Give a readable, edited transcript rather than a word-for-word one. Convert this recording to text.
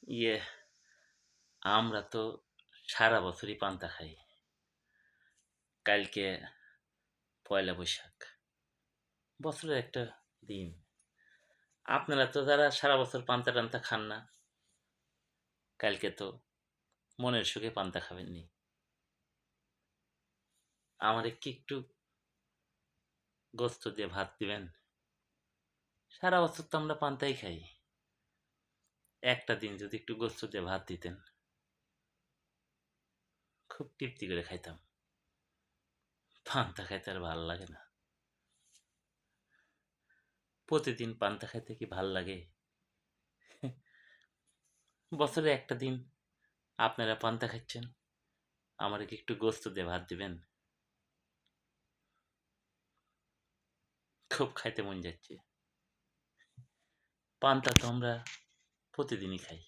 ইয়ে আমরা তো সারা বছরই পান্তা খাই। কালকে পয়লা বৈশাখ। বছরের একটা দিন। আপনারা তো যারা সারা বছর পান্তা-টান্তা খান না, কালকে তো মনের সুখে পান্তা খাবেননি। আমারে কি একটু গোস্ত দিয়ে ভাত দিবেন? সারা বছর তো আমরা পান্তাই খাই। একটা দিন যদি একটু গোস্ত দিয়ে ভাত দিতেন, খুব তৃপ্তি করে খাইতাম। পান্তা খাইতে আর ভাল লাগে না। প্রতিদিন পান্তা খাইতে কি ভাল লাগে? বছরে একটা দিন আপনারা পান্তা খাচ্ছেন, আমারে কি একটু গোস্ত দিয়ে ভাত দিবেন? খুব খাইতে মন যাচ্ছে। পান্তা তো আমরা প্রতিদিনই খাই।